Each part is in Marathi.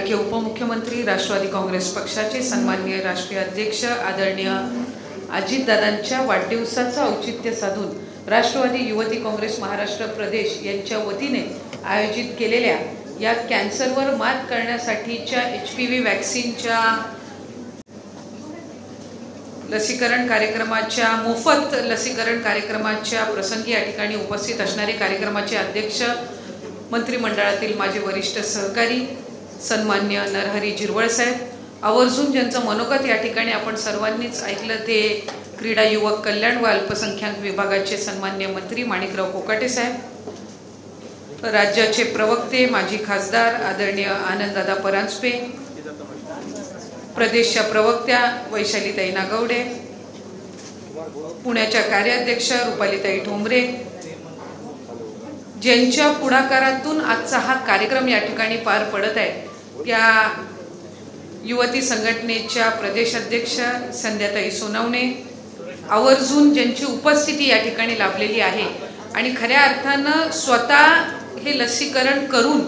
उपमुख्यमंत्री राष्ट्रवादी काँग्रेस पक्षाचे सन्माननीय राष्ट्रीय अध्यक्ष आदरणीय अजितदादांच्या वाढदिवसाचं औचित्य साधून राष्ट्रवादी युवती काँग्रेस महाराष्ट्र प्रदेश यांच्या वतीने आयोजित केलेल्या या कॅन्सरवर मात करण्यासाठीच्या HPV वॅक्सिनच्या लसीकरण कार्यक्रमाच्या मोफत लसीकरण कार्यक्रमाच्या प्रसंगी या ठिकाणी उपस्थित असणारे कार्यक्रमाचे अध्यक्ष मंत्रिमंडळातील माझे वरिष्ठ सहकारी सन्मान्य नरहरी झिरवळ साहेब, आवर्जून ज्यांचं मनोगत या ठिकाणी आपण सर्वांनीच ऐकलं ते क्रीडा युवक कल्याण व अल्पसंख्याक विभागाचे सन्मान्य मंत्री माणिकराव कोकाटे साहेब, राज्याचे प्रवक्ते माजी खासदार आदरणीय आनंददादा परांजपे, प्रदेशच्या प्रवक्त्या वैशालीताई नागवडे, पुण्याच्या कार्याध्यक्ष रुपालीताई ठोंबरे, ज्यांच्या पुढाकारातून आजचा हा कार्यक्रम या ठिकाणी पार पडत आहे त्या युवती संघटनेच्या प्रदेशाध्यक्ष संध्याताई सोनवणे, आवर्जून ज्यांची उपस्थिती या ठिकाणी लाभलेली आहे आणि खऱ्या अर्थानं स्वतः हे लसीकरण करून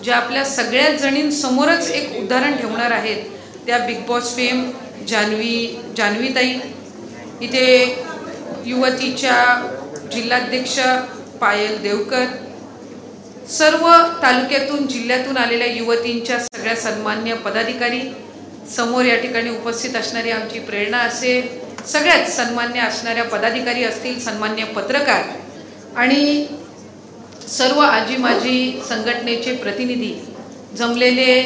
ज्या आपल्या सगळ्या जणींसमोरच एक उदाहरण ठेवणार आहेत त्या बिग बॉस फेम जान्हवीताई, इथे युवतीच्या जिल्हाध्यक्ष पायल देवकर, सर्व तालुक्यातून जिल्ह्यातून आलेल्या युवतींच्या सगळ्या सन्मान्य पदाधिकारी, समोर या ठिकाणी उपस्थित असणारी आमची प्रेरणा असेल, सगळ्यात सन्मान्य असणाऱ्या पदाधिकारी असतील, सन्मान्य पत्रकार आणि सर्व आजी माजी संघटनेचे प्रतिनिधी जमलेले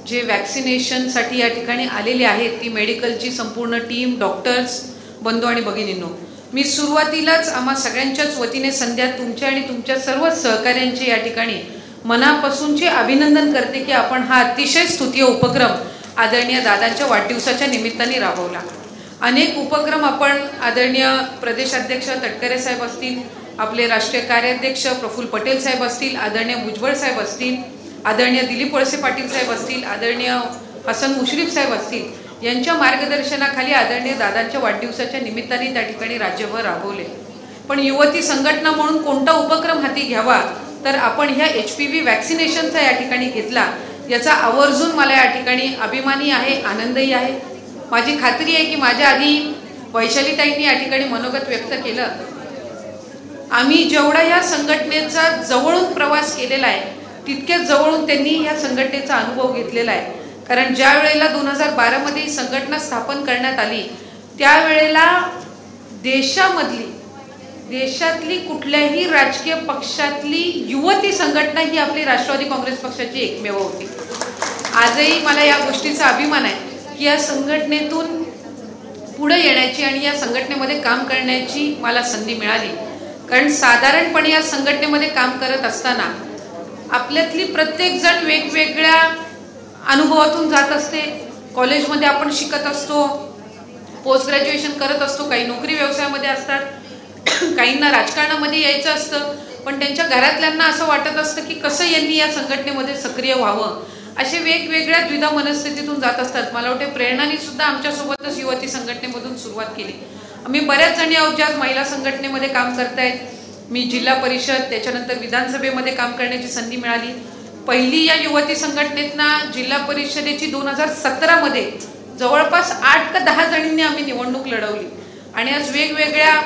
जे वॅक्सिनेशनसाठी या ठिकाणी आलेले आहेत, ती मेडिकलची संपूर्ण टीम, डॉक्टर्स, बंधू आणि भगिनींनो, मी सुरुवातीलाच आम्हा सगळ्यांच्याच वतीने संध्या तुमच्या आणि तुमच्या सर्व सहकाऱ्यांचे या ठिकाणी मनापासूनचे अभिनंदन करते की आपण हा अतिशय स्तुत्य उपक्रम आदरणीय दादांच्या वाढदिवसाच्या निमित्ताने राबवला। अनेक उपक्रम आपण आदरणीय प्रदेशाध्यक्ष तटकरे साहेब असतील, आपले राष्ट्रीय कार्याध्यक्ष प्रफुल्ल पटेल साहेब असतील, आदरणीय भुजबळ साहेब असतील, आदरणीय दिलीप वळसे पाटील साहेब असतील, आदरणीय हसन मुश्रीफ साहेब असतील, यांच्या मार्गदर्शनाखाली आदरणीय दादांच्या वाढदिवसाच्या निमित्ताने त्या ठिकाणी राज्यभर राबवले। पण युवती संघटना म्हणून कोणता उपक्रम हाती घ्यावा तर आपण ह्या HPV वॅक्सिनेशनचा या ठिकाणी घेतला, याचा आवर्जून मला या ठिकाणी अभिमानी आहे, आनंदही आहे। माझी खात्री आहे की माझ्या आधी वैशालीताईंनी या ठिकाणी मनोगत व्यक्त केलं, आम्ही जेवढा या संघटनेचा जवळून प्रवास केलेला आहे तितक्याच जवळून त्यांनी या संघटनेचा अनुभव घेतलेला आहे। कारण ज्या वेळेला 2012 मध्ये ही संघटना स्थापन करण्यात आली त्यावेळेला देशातली कुठल्याही राजकीय पक्षातली युवती संघटना ही आपली राष्ट्रवादी काँग्रेस पक्षाची एकमेव होती। आजही मला या गोष्टीचा अभिमान आहे की या संघटनेतून पुढे येण्याची आणि या संघटनेमध्ये काम करण्याची मला संधी मिळाली। कारण साधारणपणे या संघटनेमध्ये काम करत असताना आपल्यातली प्रत्येक जण वेगवेगळ्या अनुभवातून जात असते। कॉलेजमध्ये आपण शिकत असतो, पोस्ट ग्रॅज्युएशन करत असतो, काही नोकरी व्यवसायामध्ये असतात, काहींना राजकारणामध्ये यायचं असतं, पण त्यांच्या घरातल्यांना असं वाटत असतं की कसं यांनी या संघटनेमध्ये सक्रिय व्हावं, असे वेगवेगळ्या द्विधा मनस्थितीतून जात असतात। मला वाटते प्रेरणाने सुद्धा आमच्यासोबतच युवती संघटनेमधून सुरुवात केली। आम्ही बऱ्याच जणी आहोत ज्या महिला संघटनेमध्ये काम करतायत। मी जिल्हा परिषद त्याच्यानंतर विधानसभेमध्ये काम करण्याची संधी मिळाली। पहिली या युवती संघटनेतनं जिल्हा परिषदेची 2017 मध्ये जवळपास 8 का 10 जणींनी आम्ही निवडणूक लढवली आणि आज वेगवेगळ्या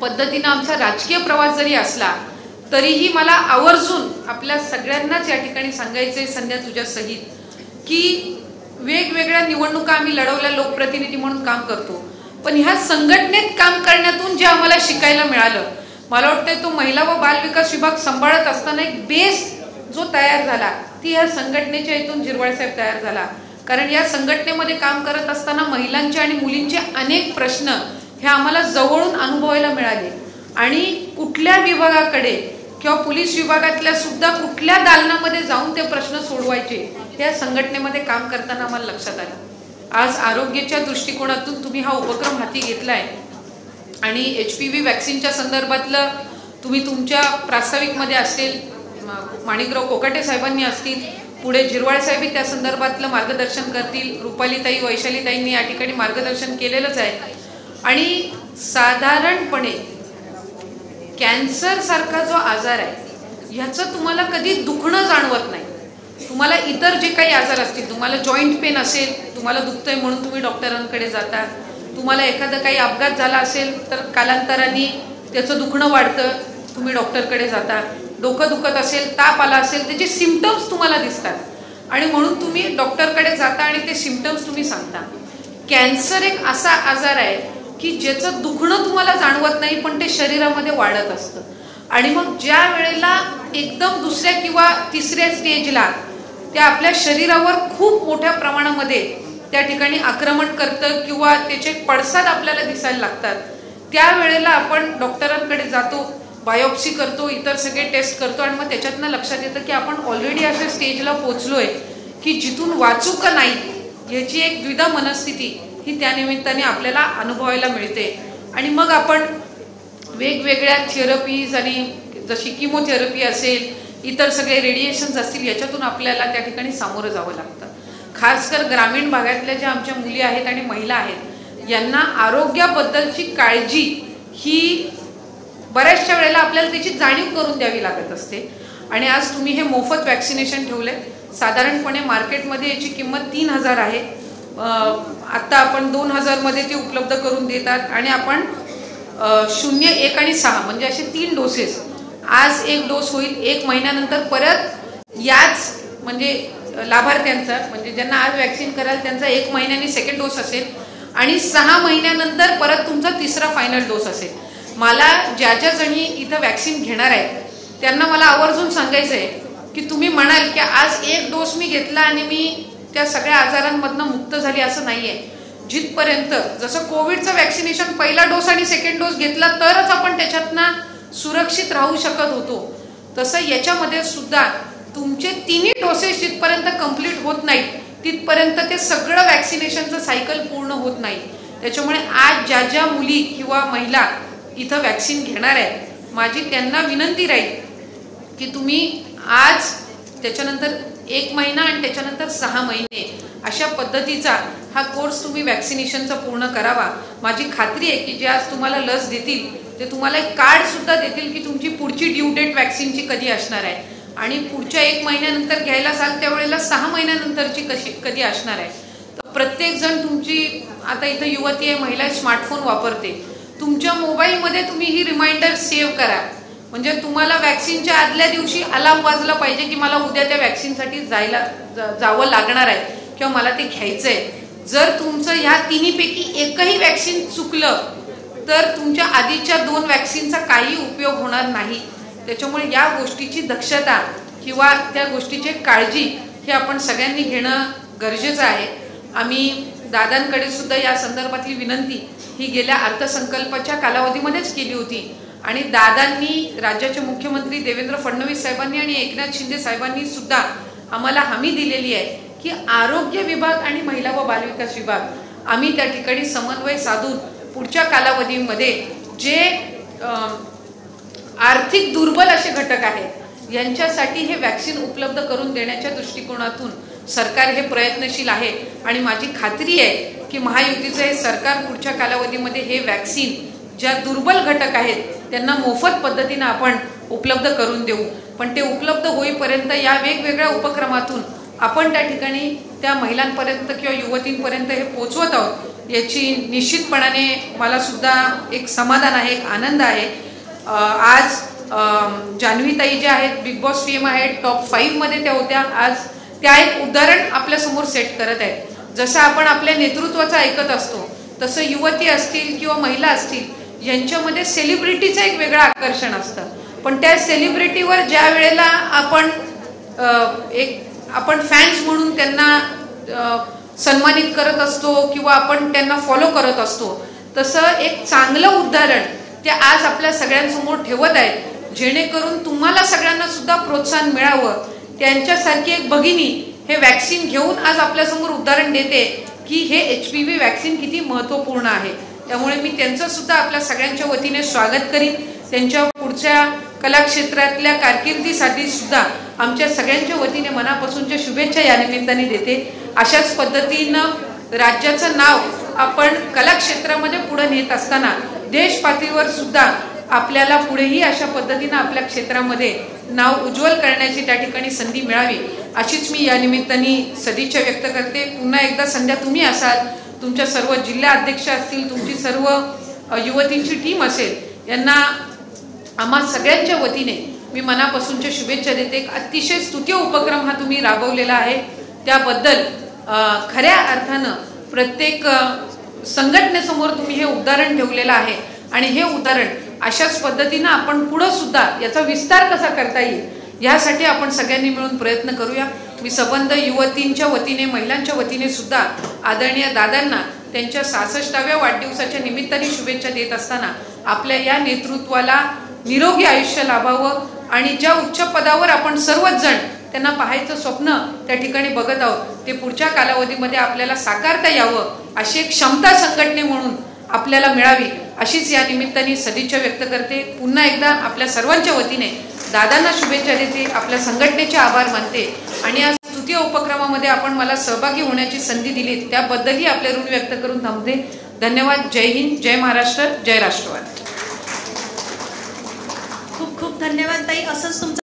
पद्धतीने आमचा राजकीय प्रवास जरी असला तरीही मला आवर्जून आपल्या सगळ्यांनाच या ठिकाणी सांगायचे संध्या तुझ्या सहित की वेगवेगळ्या निवडणुका आम्ही लढवल्या, लोकप्रतिनिधी म्हणून काम करतो, पण ह्या संघटनेत काम करण्यातून जे आम्हाला शिकायला मिळालं, मला वाटतं तो महिला व बाल विकास विभाग सांभाळत असताना एक बेस जो तयार झाला ती या संघटनेच्या इथून झिरवळ साहेब तयार झाला। कारण या संघटनेमध्ये काम करत असताना महिलांचे आणि मुलींचे अनेक प्रश्न हे आम्हाला जवळून अनुभवायला मिळाले आणि कुठल्या विभागाकडे किंवा पोलीस विभागातल्या सुद्धा कुठल्या दालनामध्ये जाऊन ते प्रश्न सोडवायचे त्या संघटनेमध्ये काम करताना आम्हाला लक्षात आलं। आज आरोग्याच्या दृष्टिकोनातून तुम्ही हा उपक्रम हाती घेतलाय आणि HPV वॅक्सिनच्या संदर्भातलं तुम्ही तुमच्या प्रास्ताविकमध्ये असेल, माणिकराव कोकाटे साहेबांनी असतील, पुढे झिरवळ साहेब त्या संदर्भातलं मार्गदर्शन करतील, रुपालीताई वैशालीताईंनी या ठिकाणी मार्गदर्शन केलेलंच आहे। आणि साधारणपणे कॅन्सर सारखा जो आजार आहे ह्याचं तुम्हाला कधी दुखणं जाणवत नाही, तुम्हाला इतर जे काही आजार असतील, तुम्हाला जॉईंट पेन असेल, तुम्हाला दुखतंय म्हणून तुम्ही डॉक्टरांकडे जाता, तुम्हाला एखादा काही अपघात झाला असेल तर कालांतराने त्याचं दुखणं वाढतं, तुम्ही डॉक्टरकडे जाता, डोकं दुखत असेल, ताप आला असेल, त्याचे सिम्पटम्स तुम्हाला दिसतात आणि म्हणून तुम्ही डॉक्टरकडे जाता आणि ते सिम्पटम्स तुम्ही सांगता. कॅन्सर एक असा आजार आहे की ज्याचं दुखणं तुम्हाला जाणवत नाही पण ते शरीरामध्ये वाढत असतं आणि मग ज्या वेळेला एकदम दुसऱ्या किंवा तिसऱ्या स्टेजला त्या आपल्या शरीरावर खूप मोठ्या प्रमाणामध्ये त्या ठिकाणी आक्रमण करतं किंवा त्याचे पडसाद आपल्याला दिसायला लागतात, त्यावेळेला आपण डॉक्टरांकडे जातो, बायोप्सी करतो, इतर सगळे टेस्ट करतो आणि मग त्याच्यातनं लक्षात येतं की आपण ऑलरेडी अशा स्टेजला पोहोचलोय की जिथून वाचू का नाही याची एक द्विधा मनस्थिती ही त्यानिमित्ताने आपल्याला अनुभवायला मिळते. आणि मग आपण वेगवेगळ्या थेरपीज आणि जशी किमोथेरपी असेल, इतर सगळे रेडिएशन्स असतील, याच्यातून आपल्याला त्या ठिकाणी सामोरं जावं लागतं. खासकर ग्रामीण भागातल्या ज्या आमच्या मुली आहेत आणि महिला आहेत यांना आरोग्याबद्दलची काळजी ही बऱ्याचशा वेळेला आपल्याला त्याची जाणीव करून द्यावी लागत असते. आणि आज तुम्ही हे मोफत वॅक्सिनेशन ठेवले. साधारणपणे मार्केटमध्ये याची किंमत 3000 आहे. आत्ता आपण 2000 मध्ये ते उपलब्ध करून देतात आणि आपण 0, 1 आणि 6 म्हणजे असे 3 डोसेस. आज एक डोस होईल, 1 महिन्यानंतर परत याच म्हणजे लाभार्थ्यांचा म्हणजे ज्यांना आज वॅक्सिन कराल त्यांचा 1 महिन्याने सेकंड डोस असेल आणि 6 महिन्यानंतर परत तुमचा तिसरा फायनल डोस असेल. मला ज्या जणी इथं वॅक्सिन घेणार आहेत त्यांना मला आवर्जून सांगायचं आहे की तुम्ही म्हणाल की आज एक डोस मी घेतला आणि मी त्या सगळ्या आजारांमधनं मुक्त झाली, असं नाही आहे. जिथपर्यंत जसं कोविडचं वॅक्सिनेशन पहिला डोस आणि सेकंड डोस घेतला तरच आपण त्याच्यातनं सुरक्षित राहू शकत होतो, तसं याच्यामध्ये सुद्धा तुमचे 3 डोसेस जिथपर्यंत कंप्लीट होत नाहीत तिथपर्यंत ते सगळं वॅक्सिनेशनचं सायकल पूर्ण होत नाही. त्याच्यामुळे आज ज्या ज्या मुली किंवा महिला इथं वॅक्सिन घेणार आहेत माझी त्यांना विनंती राहील की तुम्ही आज त्याच्यानंतर 1 महिना आणि त्याच्यानंतर 6 महिने अशा पद्धतीचा हा कोर्स तुम्ही वॅक्सिनेशनचा पूर्ण करावा. माझी खात्री आहे की जे आज तुम्हाला लस देतील ते तुम्हाला एक कार्ड सुद्धा देतील की तुमची पुढची ड्यू डेट वॅक्सिनची कधी असणार आहे आणि पुढच्या 1 महिन्यानंतर घ्यायला जाल त्यावेळेला 6 महिन्यानंतरची कधी असणार आहे. तर प्रत्येक जण तुमची आता इथं युवती आहे, महिला स्मार्टफोन वापरते, तुमच्या मोबाईलमध्ये तुम्ही ही रिमाइंडर सेव्ह करा म्हणजे तुम्हाला वॅक्सिनच्या आदल्या दिवशी अलार्म वाजला पाहिजे की मला उद्या त्या वॅक्सिनसाठी जावं लागणार आहे किंवा मला ते घ्यायचं आहे. जर तुमचं ह्या तिन्हीपैकी एकही वॅक्सिन चुकलं तर तुमच्या आधीच्या 2 वॅक्सिनचा काही उपयोग होणार नाही. त्याच्यामुळे या गोष्टीची दक्षता किंवा त्या गोष्टीची काळजी हे आपण सगळ्यांनी घेणं गरजेचं आहे. आम्ही दादांकडे सुद्धा या संदर्भातली विनंती ही गेल्या अर्थसंकल्पाच्या कालावधीमध्येच केली होती आणि दादांनी, राज्याचे मुख्यमंत्री देवेंद्र फडणवीस साहेबांनी आणि एकनाथ शिंदे साहेबांनी सुद्धा आम्हाला हमी दिलेली आहे की आरोग्य विभाग आणि महिला व बालविकास विभाग आम्ही त्या ठिकाणी समन्वय साधून पुढच्या कालावधीमध्ये जे आर्थिक दुर्बल असे घटक आहेत यांच्यासाठी हे वॅक्सिन उपलब्ध करून देण्याच्या दृष्टिकोनातून सरकार हे प्रयत्नशील आहे आणि माझी खात्री आहे की महायुतीचं हे सरकार पुढच्या कालावधीमध्ये हे वॅक्सिन ज्या दुर्बल घटक आहेत त्यांना मोफत पद्धतीने आपण उपलब्ध करून देऊ. पण ते उपलब्ध होईपर्यंत या वेगवेगळ्या उपक्रमातून आपण त्या ठिकाणी त्या महिलांपर्यंत किंवा युवतींपर्यंत हे पोचवत आहोत याची निश्चितपणाने मला सुद्धा एक समाधान आहे, एक आनंद आहे. आज जान्हवीताई ज्या आहेत बिग बॉस फेम आहेत, टॉप 5 मध्ये त्या होत्या, आज त्या एक उदाहरण आपल्यासमोर सेट करत आहेत. जसं आपण आपल्या नेतृत्वाचं ऐकत असतो तसं युवती असतील किंवा महिला असतील यांच्यामध्ये सेलिब्रिटीचं एक वेगळं आकर्षण असतं. पण त्या सेलिब्रिटीवर ज्या वेळेला आपण फॅन्स म्हणून त्यांना सन्मानित करत असतो किंवा आपण त्यांना फॉलो करत असतो तसं एक चांगलं उदाहरण ते आज आपल्या सगळ्यांसमोर ठेवत आहेत जेणेकरून तुम्हाला सगळ्यांना सुद्धा प्रोत्साहन मिळावं. त्यांच्यासारखी एक भगिनी हे वॅक्सिन घेऊन आज आपल्यासमोर उदाहरण देते की हे HPV वॅक्सिन किती महत्त्वपूर्ण आहे. त्यामुळे मी त्यांचं सुद्धा आपल्या सगळ्यांच्या वतीने स्वागत करीन. त्यांच्या पुढच्या कलाक्षेत्रातल्या कारकिर्दीसाठी सुद्धा आमच्या सगळ्यांच्या वतीने मनापासूनच्या शुभेच्छा या निमित्ताने देते. अशाच पद्धतीनं राज्याचं नाव आपण कलाक्षेत्रामध्ये पुढे नेत असताना देश पातळीवर सुद्धा आपल्याला पुढेही अशा पद्धतीनं आपल्या क्षेत्रामध्ये नाव उज्ज्वल करण्याची त्या ठिकाणी संधी मिळावी अशीच मी या निमित्ताने सदिच्छा व्यक्त करते। पुन्हा एकदा संध्या तुम्ही असाल, तुमच्या सर्व जिल्हा अध्यक्ष असतील, तुमची सर्व युवतींची टीम असेल, यांना आम्हा सगळ्यांच्या वतीने मी मनापासूनच्या शुभेच्छा देते। एक अतिशय स्तुत्य उपक्रम हा तुम्ही राबवलेला आहे, त्याबद्दल खऱ्या अर्थानं प्रत्येक संघटनेसमोर तुम्ही हे उदाहरण ठेवलेलं आहे आणि हे उदाहरण अशाच पद्धतीनं आपण पुढे सुद्धा याचा विस्तार कसा करता येईल यासाठी आपण सगळ्यांनी मिळून प्रयत्न करूया। मी सबंध युवतींच्या वतीने, महिलांच्या वतीने सुद्धा आदरणीय दादांना त्यांच्या 66व्या वाढदिवसाच्या निमित्ताने शुभेच्छा देत असताना आपल्या या नेतृत्वाला निरोगी आयुष्य लाभावं आणि ज्या उच्च पदावर आपण सर्वच जण त्यांना पाहायचं स्वप्न त्या ठिकाणी बघत आहोत ते पुढच्या कालावधीमध्ये आपल्याला साकारता यावं अशी एक क्षमता संघटने म्हणून आपल्याला मिळावी अशीच या निमित्ताने सदिच्छा व्यक्त करते। पुन्हा एकदा आपल्या सर्वांच्या वतीने दादांना शुभेच्छा देते, आपल्या संघटनेचे आभार मानते आणि या स्तुत्य उपक्रमामध्ये आपण मला सहभागी होण्याची संधी दिली त्याबद्दलही आपले ऋण व्यक्त करून थांबते। धन्यवाद। जय हिंद, जय महाराष्ट्र, जय राष्ट्रवादी। खूप खूप धन्यवाद ताई। असंच तुमचं